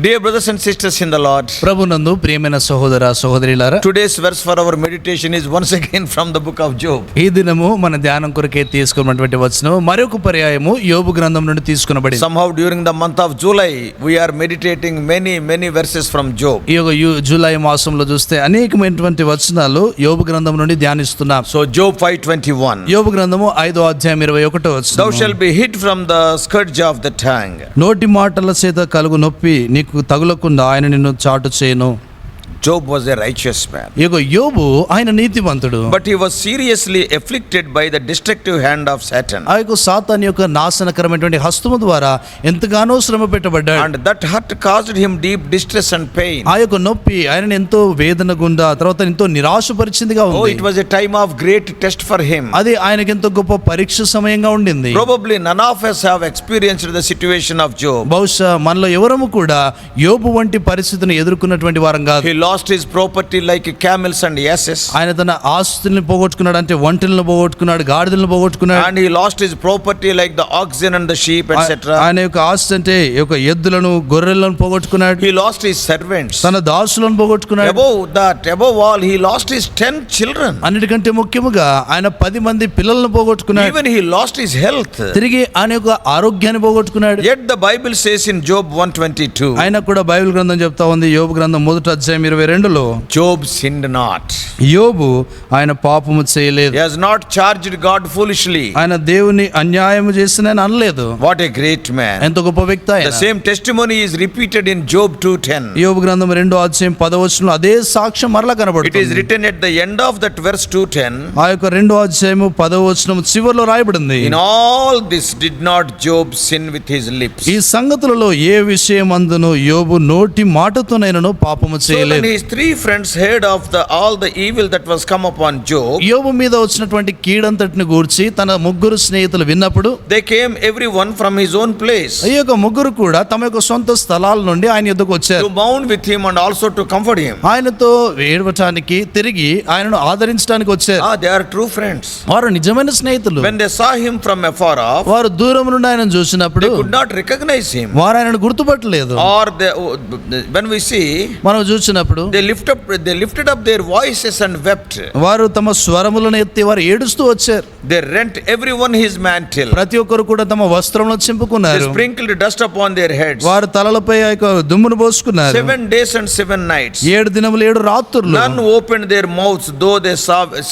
Dear brothers and sisters in the Lord, ప్రభునందు ప్రియమైన సహోదర సహోదరులారా, today's verse for our meditation is once again from the book of Job. ఈ దినము మన ధ్యానం కొరకే తీసుకున్నటువంటి వచనం మరొక పర్యాయము యోబు గ్రంథం నుండి తీసుకునబడింది. Somehow during the month of July we are meditating many verses from Job. ఈ జూలై మాసంలో చూస్తే అనేకమైనటువంటి వచనాలు యోబు గ్రంథం నుండి ధ్యానిస్తున్నాం. So Job 5:21. యోబు గ్రంథము 5:21 వచనం. Thou shalt be hid from the scourge of the tongue. నోటి మాటల చేత కలుగు నొప్పి నీకు తగులకుండా ఆయన నిన్ను చాటు చేయను. Job was a righteous man. యోబు ఆయన నీతిమంతుడు. But he was seriously afflicted by the destructive hand of Satan. ఆ యొక్క సాతాను యొక్క నాశనకరమైనటువంటి హస్తము ద్వారా ఎంతగానో శ్రమ పెట్టబడ్డాడు. And that hurt caused him deep distress and pain. ఆ యొక్క నొప్పి ఆయనను ఎంతో వేదన గుండా తర్వాత ఎంతో నిరాశపరిచిందిగా ఉంది. Oh, it was a time of great test for him. అది ఆయనకి ఎంతో గొప్ప పరీక్ష సమయంగా ఉండింది. Probably none of us have experienced the situation of Job. బహుశా మనలో ఎవరము కూడా యోబు వంటి పరిస్థితిని ఎదుర్కొన్నటువంటి వారం కాదు. He lost his property like camels and asses. ఆయన తన ఆస్తుల్ని పోగొట్టుకున్నాడు, అంటే ఒంటెలను పోగొట్టుకున్నాడు, గాడిదలను పోగొట్టుకున్నాడు. And he lost his property like the oxen and the sheep, etc. ఆయన యొక్క ఆస్తి అంటే యొక్క ఎద్దులను గొర్రెలను పోగొట్టుకున్నాడు. He lost his servants. తన దాసులను పోగొట్టుకున్నాడు. Above all, he lost his 10 children. అన్నిటికంటే ముఖ్యముగా ఆయన 10 మంది పిల్లలను పోగొట్టుకున్నాడు. Even he lost his health. తిరిగి ఆయన యొక్క ఆరోగ్యాన్ని పోగొట్టుకున్నాడు. Yet the Bible says in Job 1:22. ఆయన కూడా బైబిల్ గ్రంథం చెప్తా ఉంది, యోబు గ్రంథం 1:22లో Job sinned not. యోబు ఆయన పాపము చేయలేదు. He has not charged God foolishly. ఆయన దేవుని అన్యాయము చేసినని అనలేదు. What a great man. ఎంత గొప్ప వ్యక్తి ఆయన. The same testimony is repeated in Job 2:10. యోబు గ్రంథం 2:10 అదే సాక్ష్యం మరలా కనబడుతుంది. It is written at the end of that verse 2:10. ఆ యొక్క 2:10 చివర్లో రాయబడింది. In all this did not Job sin with his lips. ఈ సంగతులలో ఏ విషయమందును యోబు నోటి మాటతోనైనను పాపము చేయలేదు. So when his three friends heard of all the evil that was come upon Job, యోబు మీద వచ్చినటువంటి కీడంతటిని గూర్చి తన ముగ్గురు స్నేహితులు విన్నప్పుడు, they came everyone from his own place. ఈ యొక్క ముగ్గురు కూడా తమ యొక్క సొంత స్థలాల నుండి ఆయన యొద్దకు వచ్చారు. To mourn with him and also to comfort him. ఆయనతో ఏడవటానికి తిరిగి ఆయనను ఆదరించడానికి వచ్చారు. They are true friends. వారు నిజమైన స్నేహితులు. When they saw him from afar off, వారు దూరం నుండి ఆయనను చూసినప్పుడు they could not recognize him. వారు ఆయనను గుర్తుపట్టలేదు. Or when we see, మనం చూసినప్పుడు they lifted up their voices and wept. వారు తమ స్వరములను ఎత్తి వారు ఏడుస్తూ వచ్చారు. They rent everyone his mantle. ప్రతి ఒక్కరు కూడా తమ వస్త్రములను చింపుకున్నారు. They sprinkled dust upon their heads. వారు తలలపై ఆ యొక్క దుమ్మును పోసుకున్నారు. 7 days and 7 nights. 7 దినములు 7 రాత్రులు. None opened their mouths though they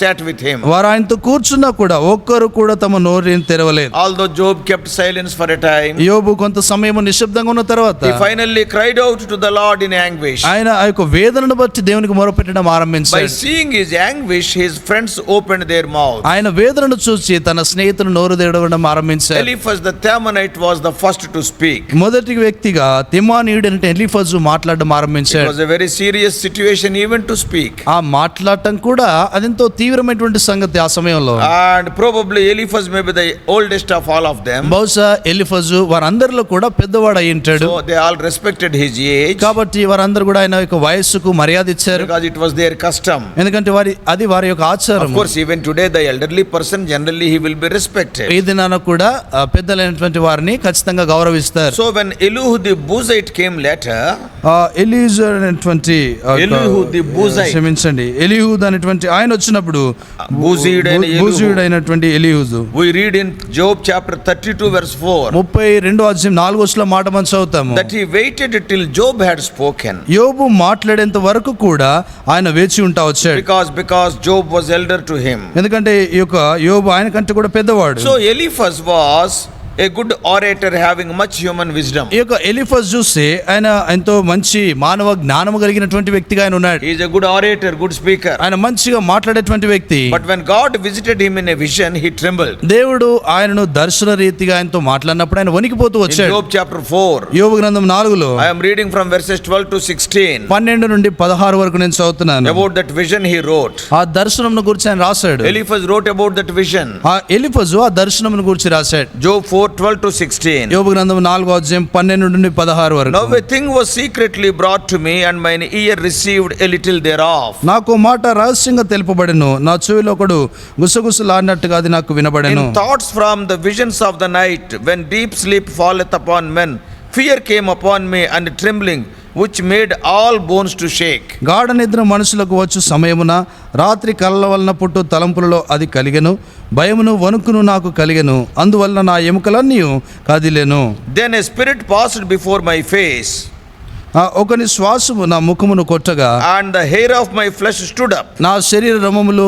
sat with him. వారు ఆయనతో కూర్చున్నా కూడా ఒక్కరు కూడా తమ నోరుని తెరవలేదు. Although Job kept silence for a time, యోబు కొంత సమయం నిశ్శబ్దంగా ఉన్న తర్వాత he finally cried out to the Lord in anguish. ఆయన ఆ యొక్క వేదనను బట్టి దేవునికి మొరపెట్టడం ఆరంభించాడు. By seeing his anguish, his friends opened their mouths. ఆయన వేదనను చూసి తన స్నేహితులు నోరు తెరవడం ఆరంభించారు. Eliphaz the Temanite was the first to speak. మొదటి వ్యక్తిగా తెమానీయుడు అంటే ఎలీఫజు మాట్లాడడం ఆరంభించాడు. It was a very serious situation even to speak. ఆ మాట్లాడటం కూడా అదెంతో తీవ్రమైనటువంటి సంగతి ఆ సమయంలో. And probably Eliphaz may be the oldest of all of them. బహుశా ఎలీఫజు వారందరిలో కూడా పెద్దవాడు అయి ఉంటాడు. So they all respected his age. కాబట్టి వారందరూ కూడా ఆయన యొక్క వయస్సుకు మర్యాద ఇచ్చారు. Because it was their custom. ఎందుకంటే అది వారి యొక్క ఆచారం. Of course, even today the elderly person generally he will be respected. ఈ దినాన కూడా పెద్దలైనటువంటి వారిని ఖచ్చితంగా గౌరవిస్తారు. So when Elihu the Buzite came later, Elihu the Buzite, క్షమించండి, ఎలీహూద్ అనేటువంటి ఆయన వచ్చినప్పుడు బూజీయుడైనటువంటి ఎలీహూదు, we read in Job chapter 32 verse 4, 32:4 మాట మనం చదువుతాము, that he waited till Job had spoken. యోబు మాట్లాడేంత వరకు కూడా ఆయన వేచి ఉంటా వచ్చాడు. Because Job was elder to him. ఎందుకంటే ఈ యొక్క యోబు ఆయన కంటే కూడా పెద్దవాడు. So Eliphaz was a good orator having much human wisdom. ఈ యొక్క ఎలీఫజ్ చూస్తే ఆయన ఎంతో మంచి మానవ జ్ఞానము కలిగినటువంటి వ్యక్తిగా ఆయన ఉన్నాడు. He is a good orator, good speaker. ఆయన మంచిగా మాట్లాడేటువంటి వ్యక్తి. But when God visited him in a vision, he trembled. దేవుడు ఆయనను దర్శన రీతిగా ఆయనతో మాట్లాడినప్పుడు ఆయన వణికిపోతూ వచ్చాడు. In Job chapter 4, యోబు గ్రంథం 4లో I am reading from verses 12 to 16. 12 నుండి 16 వరకు నేను చదువుతున్నాను. About that vision he wrote. ఆ దర్శనమును గురించి ఆయన రాశాడు. Eliphaz wrote about that vision. ఆ ఎలీఫజు ఆ దర్శనమును గురించి రాశాడు. Job 4:12 to 16. యోబు గ్రంథం 4:12 నుండి 16 వరకు. Now a thing was secretly brought to me, and mine ear received a little thereof. నాకు మాట రహస్యంగా తెలుపబడెను, నా చెవిలో ఒకడు గుసగుసలాడినట్టుగా అది నాకు వినబడెను. In thoughts from the visions of the night, when deep sleep falleth upon men, fear came upon me, and trembling which made all bones to shake. గాఢ నిద్ర మనుషులకు వచ్చు సమయమున రాత్రి కలల వలన పుట్టు తలంపులలో అది కలిగెను. భయమును వణుకును నాకు కలిగెను. అందువలన నా ఎముకలన్నీ కదిలెను. Then a spirit passed before my face, ఒకని శ్వాసము నా ముఖమును కొట్టగా, and the hair of my flesh stood up, నా శరీర రొమములు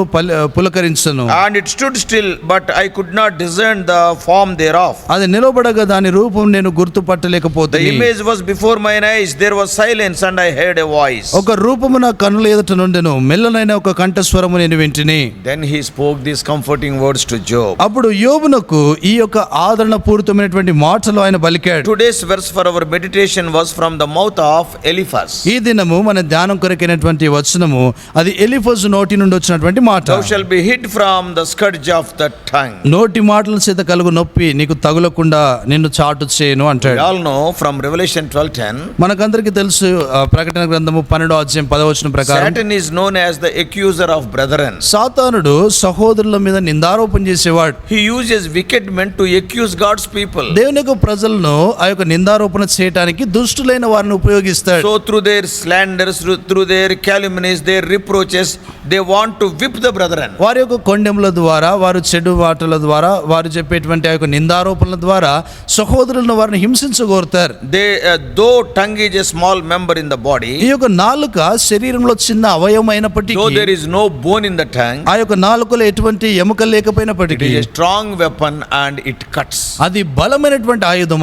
పులకరించెను. and it stood still, but I could not discern the form thereof. అది నిలబడగా దాని రూపం నేను The గుర్తుపట్టలేకపోతుంది. image was before mine eyes, there was silence, and I heard a voice. ఒక రూపము నా కన్నుల ఎదుట నుండెను, మెల్లనైన ఒక కంఠస్వరము నేను వింటిని. Then he spoke these comforting words to Job. అప్పుడు యోబునకు ఈ యొక్క ఆదరణ పూరితమైనటువంటి మాటలు ఆయన పలికాడు. Today's verse for our meditation was from the mouth of Eliphaz. ఈ దినము మన ధ్యానం కొరకైనటువంటి వచనము అది ఎలీఫజు నోటి నుండి వచ్చినటువంటి మాట. Thou shalt be hid from the scourge of the tongue. నోటి మాటల చేత కలుగు నొప్పి నీకు తగులకుండా నిన్ను చాటు చేయను We అంటాడు. all know from Revelation 12:10, మనకందరికి తెలుసు ప్రకటన గ్రంథము 12వ అధ్యాయం 10వ వచనం ప్రకారం Satan is known as the accuser of brethren. సాతానుడు సహోదరుల మీద నిందారోపణ చేసేవాడు. He uses wicked men to accuse God's people. దేవుని యొక్క ప్రజలను ఆ యొక్క నిందారోపణ చేయడానికి దుష్టులైన వారిని ఉపయోగిస్తాడు. So through their slanders, through their calumnies, their reproaches, they want to whip the brethren. వారి యొక్క కొండెముల ద్వారా, వారు చెడు మాటల ద్వారా, వారు చెప్పేటువంటి ఆ యొక్క నిందారోపణల ద్వారా సహోదరులను వారిని హింసించగోరుతారు. They, though tongue is a small member in the body, ఈ యొక్క నాలుక శరీరంలో చిన్న అవయవం అయినప్పటికీ, though there is no bone in the tongue, ఆ యొక్క నాలుకలో ఎటువంటి ఎముక it లేకపోయినప్పటికీ is a strong weapon and it cuts. అది బలమైనటువంటి ఆయుధం.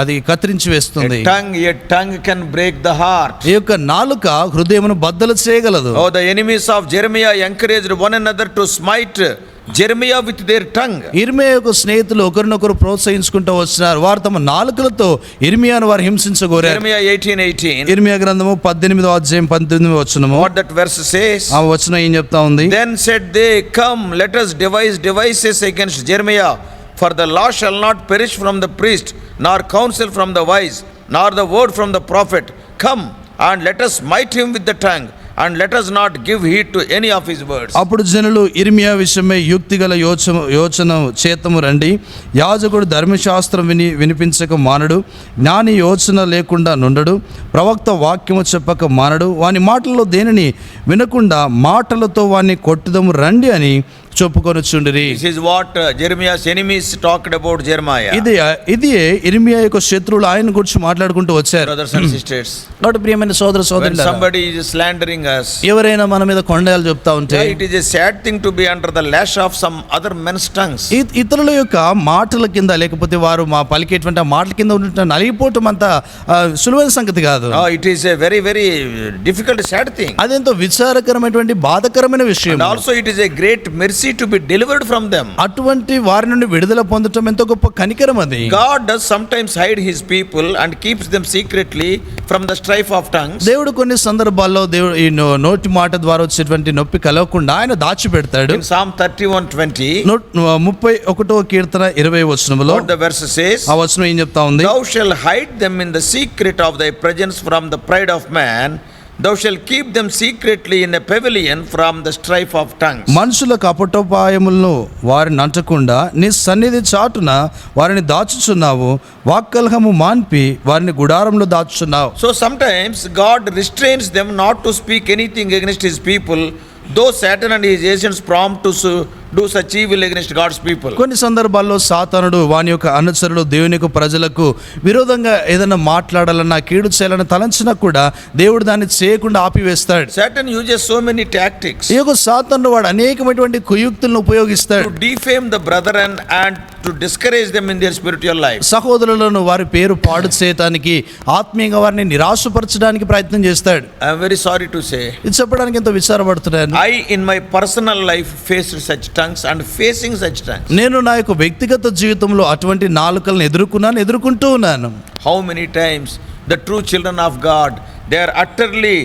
అది కత్తిరించి వేస్తుంది. A tongue can break the heart. ఈ యొక్క నాలుక హృదయమును బద్దలు చేయగలదు. Oh, the enemies of Jeremiah encouraged one another to smite Jeremiah with their tongue. ఇర్మియా యొక్క స్నేహితులు ఒకరినొకరు ప్రోత్సహించుకుంటూ వచ్చినారు. వారు తమ నాలుకలతో ఇర్మియాను వారు హింసించగోరారు. Jeremiah 18:18. ఇర్మియా గ్రంథము 18వ అధ్యాయం 19వ వచనము. What that verse says? ఆ వచనం ఏం చెప్తా ఉంది? Then said they, come, let us devise devices against Jeremiah, for the law shall not perish from the priest, nor counsel from the wise, nor the word from the prophet. Come, and let us smite him with the tongue, and let us not give heed to any of his words. అప్పుడు జనులు ఇర్మియా విషయమై యుక్తిగల యోచన చేతము రండి. యాజకుడు ధర్మశాస్త్రం వినిపించక మానడు, జ్ఞాని యోచన లేకుండా నుండడు, ప్రవక్త వాక్యము చెప్పక మానడు, వాని మాటల్లో దేనిని వినకుండా మాటలతో వాని కొట్టుదము రండి అని చెప్పుకొనుచుండిరి. This is what Jeremiah's enemies talked about Jeremiah. ఇది ఇర్మియా యొక్క శత్రువులు ఆయన గురించి మాట్లాడుకుంటూ వచ్చారు. Brothers and sisters, కాబట్టి ప్రియమైన సోదర when సోదరులారా, somebody is slandering us, ఎవరైనా మన మీద కొండలు చెప్తా ఉంటే, it is a sad thing to be under the lash of some other men's tongues. ఇతరుల యొక్క మాటల కింద, లేకపోతే వారు మా పలికేటువంటి ఆ మాటల కింద ఉంటే నలిగిపోవటం అంత సులువైన సంగతి కాదు. It is a very, very difficult, sad thing. అదెంతో విచారకరమైనటువంటి బాధకరమైన విషయం. And also it is a great mercy to be delivered from them. అటువంటి వారి నుండి విడుదల పొందటం ఎంతో గొప్ప కనికరం అది. God does sometimes hide his people and keeps them secretly from the strife of tongues. దేవుడు కొన్ని సందర్భాల్లో దేవుడు ఈ నోటి మాట ద్వారా వచ్చేటువంటి నొప్పి కలగకుండా ఆయన దాచిపెడతాడు. In Psalm 31:20, 31వ కీర్తన 20వ వచనములో what the verse says, ఆ వచనం ఏం చెప్తా ఉంది? thou shalt hide them in the secret of thy presence from the pride of man, thou shalt keep them secretly in a pavilion from the strife of tongues. మనుషుల కపటోపాయములను వారిని అంటకుండా నీ సన్నిధి చాటున వారిని దాచుచున్నావు, వాక్కలహము మాన్పి వారిని గుడారంలో దాచుచున్నావు. So sometimes God restrains them not to speak anything against his people, though Satan and his agents prompt to do such evil against God's people. కొన్ని సందర్భాల్లో సాతానుడు వాని యొక్క అనుచరులు దేవుని యొక్క ప్రజలకు విరోధంగా ఏదైనా మాట్లాడాలన్నా, కీడు చేయాలన్నా తలంచినా కూడా దేవుడు దాన్ని చేయకుండా ఆపివేస్తాడు. Satan uses so many tactics ఈ యొక్క సాతానుడు వాడు అనేకమైనటువంటి కుయుక్తులను ఉపయోగిస్తాడు. to defame the brethren and to discourage them in their spiritual life. సహోదరులను వారి పేరు పాడు చేయడానికి, ఆత్మీయంగా వారిని నిరాశపరచడానికి ప్రయత్నం చేస్తాడు. I am very sorry to say, ఇది చెప్పడానికి ఎంతో విచారపడుతున్నాను. I in my personal life faced such tongues and facing such tongues. నేను నా యొక్క వ్యక్తిగత జీవితంలో అటువంటి నాలుకలను ఎదుర్కొంటూ ఉన్నాను. How many times the true children of God, they are utterly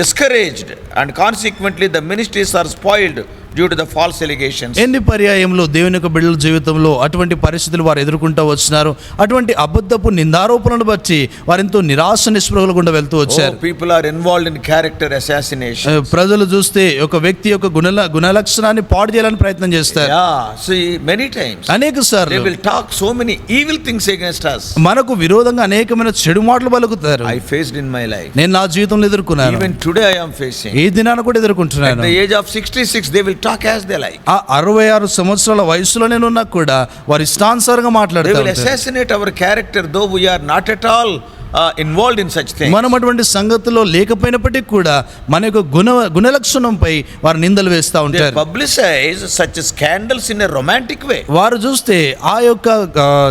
discouraged and consequently the ministries are spoiled due to the false allegations. ఎన్ని పర్యాయంలో దేవుని యొక్క బిడ్డల జీవితంలో అటువంటి పరిస్థితులు వారు ఎదుర్కొంటూ వచ్చినారు. అటువంటి అబద్ధపు నిందారోపణలను బట్టి వారెంతో నిరాశ నిస్పృహలు గుండా వెళ్తూ వచ్చారు. People are involved in character assassination. ప్రజలు చూస్తే ఒక వ్యక్తి యొక్క గుణలక్షణాన్ని పాడు చేయాలని ప్రయత్నం చేస్తారు. See, many times అనేక they సార్లు will talk so many evil things against us. మనకు విరోధంగా అనేకమైన చెడు మాటలు పలుకుతారు. I faced in my life. నేను నా జీవితంలో ఎదుర్కొన్నాను. Even today I am facing. ఈ దినాన కూడా At ఎదుర్కొంటున్నాను. the age of 66 they will talk as they like. ఆ 66 సంవత్సరాల వయసులో నేను ఉన్నా కూడా వారి ఇష్టానుసారంగా They మాట్లాడుతూ will ఉంటారు. assassinate our character though we are not at all involved in such things. మనం అటువంటి సంగతిలో లేకపోయినప్పటికీ కూడా మన యొక్క గుణలక్షణంపై వారు నిందలు వేస్తూ They ఉంటారు. publicize such scandals in a romantic way. వారు చూస్తే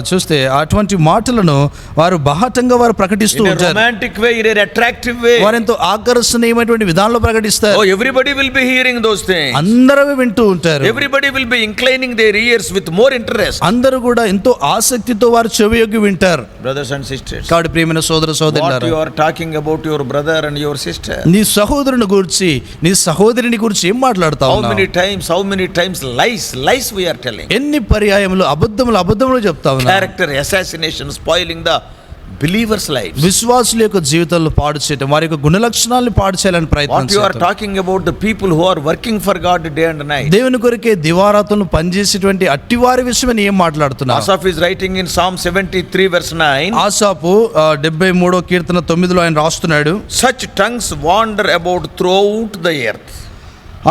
చూస్తే అటువంటి మాటలను వారు బాహటంగా వారు ప్రకటిస్తూ In a ఉంటారు. romantic way, in an attractive way. వారెంతో ఆకర్షణీయమైనటువంటి విధానంలో ప్రకటిస్తారు. Oh, everybody will be hearing those things. అందరూ వింటూ ఉంటారు. Everybody will be inclining their ears with more interest. అందరూ కూడా ఎంతో ఆసక్తితో వారు చెవియొగ్గి వింటారు. Brothers and sisters, కాబట్టి ప్రియమైన సోదర what సోదరులారా, you are talking about your brother and your sister. నీ సహోదరుని గురించి నీ సహోదరిని గురించి ఏం మాట్లాడుతావు? How many times lies we are telling. ఎన్ని పర్యాయములు అబద్ధములు చెప్తా ఉన్నావు. Character assassination, spoiling the believers' lives. విశ్వాసుల యొక్క జీవితాలను పాడు చేయడం, వారి యొక్క గుణలక్షణాలను పాడు చేయాలని ప్రయత్నం What you are చేయడం. talking about the people who are working for God day and night. దేవుని కొరకే దివారాత్రులను పనిచేసేటువంటి అట్టివారి విషయమని ఏం మాట్లాడుతున్నావు? Asaph is writing in Psalm 73 verse 9. ఆసాపు 73వ కీర్తన 9లో ఆయన రాస్తున్నాడు, Such tongues wander about throughout the earth.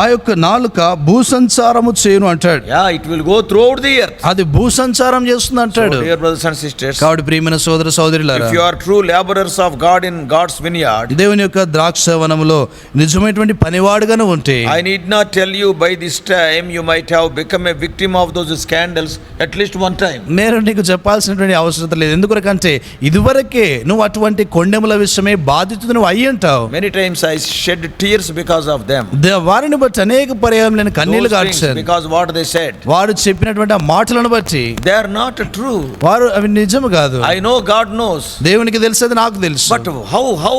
ఆ యొక్క నాలుక భూసంచారము చేయును అంటాడు. It will go throughout the earth. అది భూసంచారం చేస్తుంది అంటాడు. So, dear brothers and sisters, కాబట్టి ప్రియమైన సోదర సోదరులారా, if you are true laborers of God in God's vineyard, దేవుని యొక్క ద్రాక్షవనములో నిజమైనటువంటి పనివాడుగాను ఉంటే, I need not tell you by this time you might have become a victim of those scandals at least one time. నేను నీకు చెప్పాల్సినటువంటి అవసరం లేదు. ఎందుకంటే ఇదివరకే నువ్వు అటువంటి కొండెముల విషయమే బాధితుడు నువ్వు అయ్యి ఉంటావు. Many times I shed tears because of them. వారిని బట్టి అనేక పర్యాయం నేను కన్నీళ్లు Those things, కార్చాను. because what they said, వారు చెప్పినటువంటి ఆ మాటలను బట్టి they are not true. వారు అవి నిజము కాదు. I know God knows. దేవునికి తెలిసేది నాకు తెలుసు. But how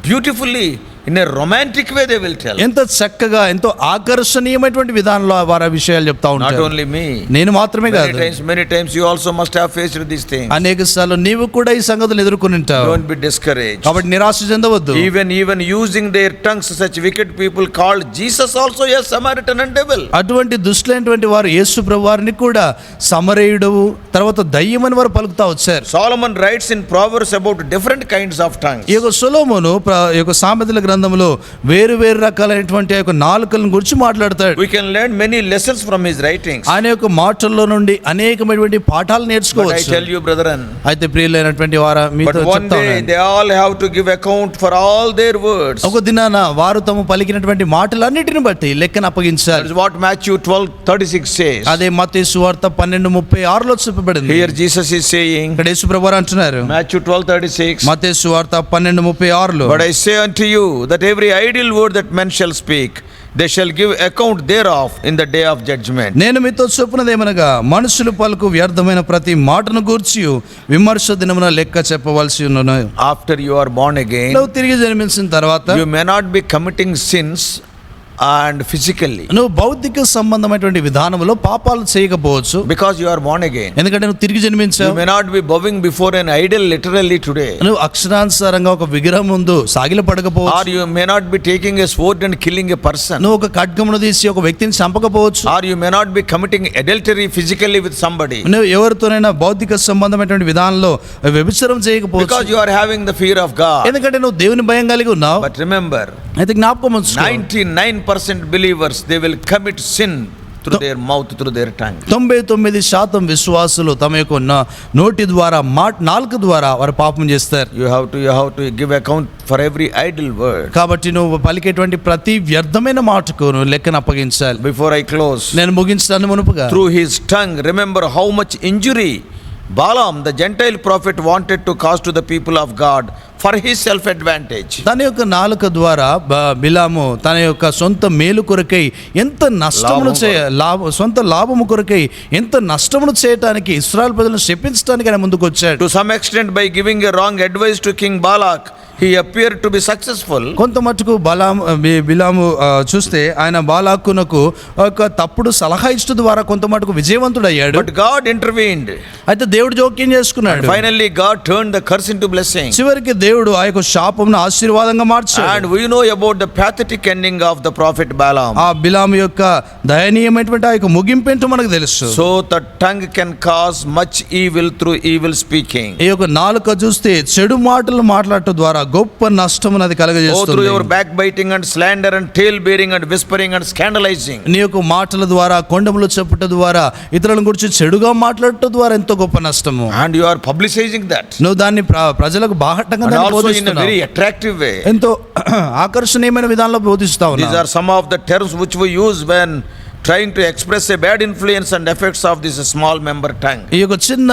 beautifully in a romantic way they will tell. ఎంత చక్కగా ఎంతో ఆకర్షణీయమైనటువంటి విధానంలో వారు ఆ విషయాలు చెప్తా Not ఉంటారు. only me. నేను మాత్రమే కాదు, Many times you also must have faced these things. అనేక సార్లు నీవు కూడా ఈ సంగతులు ఎదుర్కొని ఉంటావు. Don't be discouraged. కాబట్టి నిరాశ చెందవద్దు. Even using their tongues, such wicked people called Jesus also a Samaritan and devil. అటువంటి దుష్టులైనటువంటి వారు యేసు ప్రభు వారిని కూడా సమరయుడు తర్వాత దయ్యమని వారు పలుకుతా వచ్చారు. Solomon writes in Proverbs about different kinds of tongues. ఈ యొక్క సొలొమోను ఈ యొక్క సామెతల గ్రంథంలో వేరు రకాలైనటువంటి ఆ యొక్క నాలుకలను గురించి మాట్లాడతాడు. We can learn many lessons from his writings. ఆయన యొక్క మాటల్లో నుండి అనేకమైనటువంటి పాఠాలు But I నేర్చుకోవచ్చు. tell you, brethren, అయితే ప్రియులైనటువంటి వారా, but మీతో one చెప్తా day ఉన్నాను, they all have to give account for all their words. ఒక దినాన వారు తమ పలికినటువంటి మాటలన్నిటిని బట్టి లెక్కను That అప్పగించాలి. is what Matthew 12:36 says. అదే మత్తయి సువార్త 12:36లో చెప్పబడింది. Here Jesus is saying, ఇక్కడ యేసు ప్రభువారు అంటున్నారు, Matthew 12:36, మత్తయి సువార్త 12:36లో, but I say unto you that every idle word that men shall speak, they shall give account thereof in the day of judgment. నేను మీతో చెప్పున్నదేమనగా మనుషులు పలుకు వ్యర్థమైన ప్రతి మాటను గూర్చి విమర్శ దినమున లెక్క చెప్పవలసి ఉన్నను. After you are born again, నువ్వు తిరిగి జన్మించిన తర్వాత you may not be committing sins and physically, నువ్వు భౌతిక సంబంధమైనటువంటి విధానంలో పాపాలు చేయకపోవచ్చు, because you are born again. ఎందుకంటే నువ్వు తిరిగి You జన్మించావు. may not be bowing before an idol literally today, నువ్వు అక్షరానుసారంగా ఒక విగ్రహం ముందు సాగిల or పడకపోవచ్చు, you may not be taking a sword and killing a person, నువ్వు ఒక ఖడ్గమును తీసి ఒక వ్యక్తిని చంపకపోవచ్చు, or you may not be committing adultery physically with somebody, నువ్వు ఎవరితోనైనా భౌతిక సంబంధమైనటువంటి విధానంలో వ్యభిచారం చేయకపోవచ్చు, because you are having the fear of God. ఎందుకంటే నువ్వు దేవుని భయం కలిగి ఉన్నావు. But remember, అయితే జ్ఞాపకం ఉంచుకో, 99% believers, they will commit sin through their mouth, through their tongue. 99% విశ్వాసులు తమ యొక్క నోటి ద్వారా నాలుక ద్వారా వారు పాపం చేస్తారు. You have to give account for every idle word. కాబట్టి నువ్వు పలికేటువంటి ప్రతి వ్యర్థమైన మాటకు నువ్వు లెక్కను అప్పగించాలి. Before I close, నేను ముగించడానికి మునుపుగా, through his tongue, remember how much injury Balaam, the Gentile prophet, wanted to cause to the people of God for his self advantage. తన యొక్క నాలుక ద్వారా బిలాము తన యొక్క సొంత మేలు కొరకై ఎంత నష్టమును సొంత లాభము కొరకై ఎంత నష్టమును చేయటానికి ఇశ్రాయేలు ప్రజలను శపించడానికి ఆయన ముందుకు వచ్చాడు. To some extent, by giving a wrong advice to King Balak, he appeared to be successful. కొంత మటుకు బిలాము చూస్తే ఆయన బాలాకునకు ఒక తప్పుడు సలహా ఇచ్చడం ద్వారా కొంత మటుకు విజయవంతుడయ్యాడు. But God intervened. అయితే దేవుడు జోక్యం చేసుకున్నాడు. Finally God turned the curse into blessing. చివరికి దేవుడు ఆ యొక్క శాపమును ఆశీర్వాదంగా మార్చాడు. And we know about the pathetic ending of the prophet Balaam. ఆ బిలాము యొక్క దయనీయమైనటువంటి ఆ యొక్క ముగింపు ఏంటో మనకు తెలుసు. So the tongue can cause much evil through evil speaking. ఈ యొక్క నాలుక చూస్తే చెడు మాటలు మాట్లాడటం ద్వారా గొప్ప నష్టమును అది Oh, కలుగజేస్తుంది. through your backbiting and slander and tail bearing and whispering and scandalizing. నీ యొక్క మాటల ద్వారా కొండములు చెప్పుట ద్వారా ఇతరులను గురించి చెడుగా మాట్లాడటం ద్వారా ఎంతో గొప్ప నష్టము. And you are publicizing that. నువ్వు దాన్ని ప్రజలకు బాహటంగా And దాన్ని also in a బోధిస్తున్నావు. very attractive way. ఎంతో ఆకర్షణీయమైన విధానంలో బోధిస్తావు. These are some of the terms which we use when trying to express a bad influence and effects of this small member tongue. ఈ యొక్క చిన్న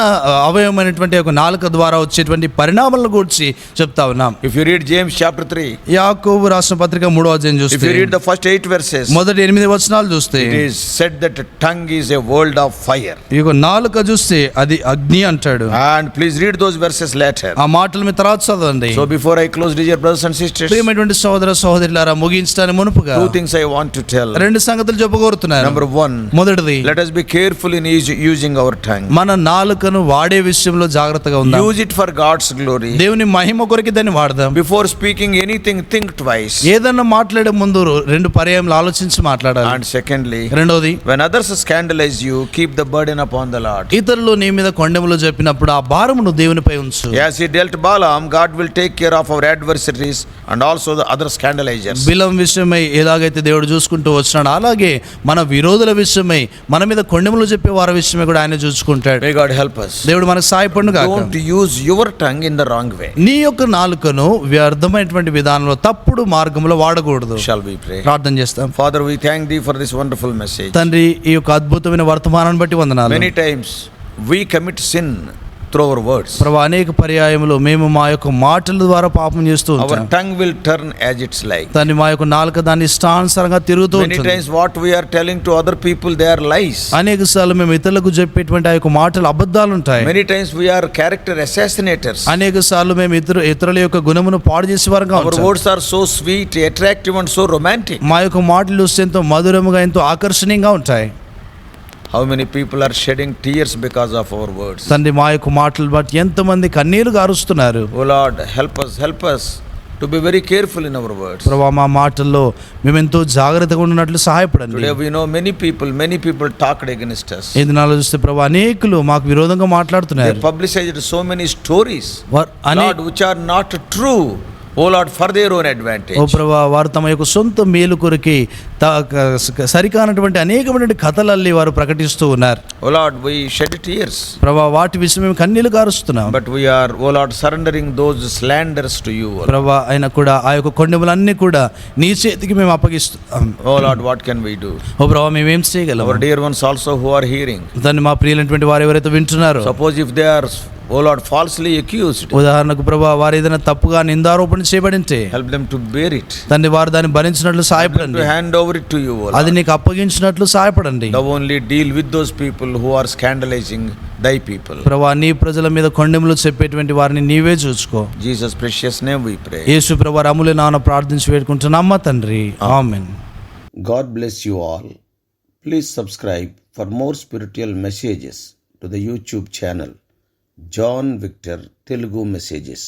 అవయవమైనటువంటి ఒక నాలుక ద్వారా వచ్చేటువంటి పరిణామాల గురించి చెప్తా ఉన్నాం. If you read James chapter 3, యాకోబు రాసిన పత్రిక 3వ అధ్యాయం if చూస్తే you read the first 8 verses, మొదటి 8 వచనాలు చూస్తే it is said that tongue is a world of fire. ఈ యొక్క నాలుక చూస్తే అది అగ్ని అంటాడు. And please read those verses later. ఆ మాటలు మీ తర్వాత చదవండి. So before I close, dear brothers and sisters, ప్రియమైనటువంటి సహోదర సహోదరులారా, ముగించడానికి మునుపుగా 2 things I want to tell. 2 సంగతులు చెప్పగోరుతున్నాను. Number 1, మొదటిది, let us be careful in using our tongue. మన నాలుకను వాడే విషయంలో జాగ్రత్తగా ఉందాం. Use it for God's glory. దేవుని మహిమ కొరకు దాన్ని వాడదాం. Before speaking anything, think twice. ఏదన్నా మాట్లాడే ముందు 2 పర్యాయములు ఆలోచించి మాట్లాడాలి. And secondly, రెండోది, when others scandalize you, keep the burden upon the Lord. ఇతరులు నీ మీద కొండెములు చెప్పినప్పుడు ఆ భారమును దేవునిపై ఉంచు. As he dealt Balaam, God will take care of our adversaries and also the other scandalizers. బిలాము విషయమై ఎలాగైతే దేవుడు చూసుకుంటూ వచ్చినాడు, అలాగే మన విరోధుల విషయమై మన మీద కొండెములు చెప్పే వారి విషయమై కూడా ఆయన చూసుకుంటాడు. May God help us. దేవుడు మనకు సహాయపడును గాక. Don't use your tongue in the wrong way. నీ యొక్క నాలుకను వ్యర్థమైనటువంటి విధానంలో తప్పుడు మార్గంలో వాడకూడదు. Shall we pray? ప్రార్థన చేస్తాం. Father, we thank thee for this wonderful message. తండ్రి, ఈ యొక్క అద్భుతమైన వర్తమానాన్ని బట్టి వందనాలు. Many times we commit sin through our words. ప్రభువా, అనేక పర్యాయములు మేము మా యొక్క మాటల ద్వారా పాపం చేస్తూ Our ఉంటాం. tongue will turn as it's like. తండ్రి, మా యొక్క నాలుక దాని ఇష్టానుసారంగా తిరుగుతూ Many ఉంటుంది. times what we are telling to other people, they are lies. అనేక సార్లు మేము ఇతరులకు చెప్పేటువంటి ఆ యొక్క మాటలు అబద్ధాలు ఉంటాయి. Many times we are character assassinators. అనేక సార్లు మేము ఇతరుల యొక్క గుణమును పాడు చేసే వారంగా Our ఉంటాం. words are so sweet, attractive and so romantic. మా యొక్క మాటలు చూస్తే ఎంతో మధురముగా, ఎంతో ఆకర్షణీయంగా ఉంటాయి. How many people are shedding tears because of our words? తండ్రి, మా యొక్క మాటలు బట్టి ఎంతమంది కన్నీరు గారుస్తున్నారు. Oh Lord, help us to be very careful in our words. ప్రభువా, మా మాటల్లో మేము ఎంతో జాగ్రత్తగా ఉన్నట్లు సహాయపడండి. Today we know many people talked against us. ఈ దినాల్లో చూస్తే ప్రభువా, అనేకులు మాకు విరోధంగా They మాట్లాడుతున్నారు. publicized so many stories, అనే Lord, which are not true. Oh Lord, for their own advantage. ఓ ప్రభువా, వారు తమ యొక్క సొంత మేలు కొరకి సరికానటువంటి అనేకమైనటువంటి కథలల్లి వారు ప్రకటిస్తూ ఉన్నారు. Oh Lord, we shed tears. ప్రభువా, వాటి విషయం మేము కన్నీళ్లు కారుస్తున్నాం. But we are, oh Lord, surrendering those slanders to you. ప్రభువా, అయినా కూడా ఆ యొక్క కొండెములన్నీ కూడా నీ చేతికి మేము అప్పగిస్తున్నాం. Oh Lord, what can we do? ఓ ప్రభువా, మేమేం చేయగలం? Our dear ones also who are hearing. దాన్ని మా ప్రియులైనటువంటి వారు ఎవరైతే వింటున్నారో, Suppose if they are, oh Lord, falsely accused, ఉదాహరణకు ప్రభువా, వారు ఏదైనా తప్పుగా నిందారోపణ చేయబడింటే help them to bear it. తండ్రి, వారు దాన్ని భరించినట్లు To సహాయపడండి. hand over it to you, O అది Lord. నీకు అప్పగించినట్లు సహాయపడండి. Thou only deal with those people who are scandalizing thy people. ప్రభువా, నీ ప్రజల మీద కొండెములు చెప్పేటువంటి వారిని నీవే చూసుకో. Jesus' precious name we pray. యేసు ప్రభువా అమూల్య నామమున ప్రార్థించి వేడుకుంటున్నామా తండ్రి. ఆమేన్. God bless you all. Please subscribe for more spiritual messages to the YouTube channel John Victor Telugu Messages.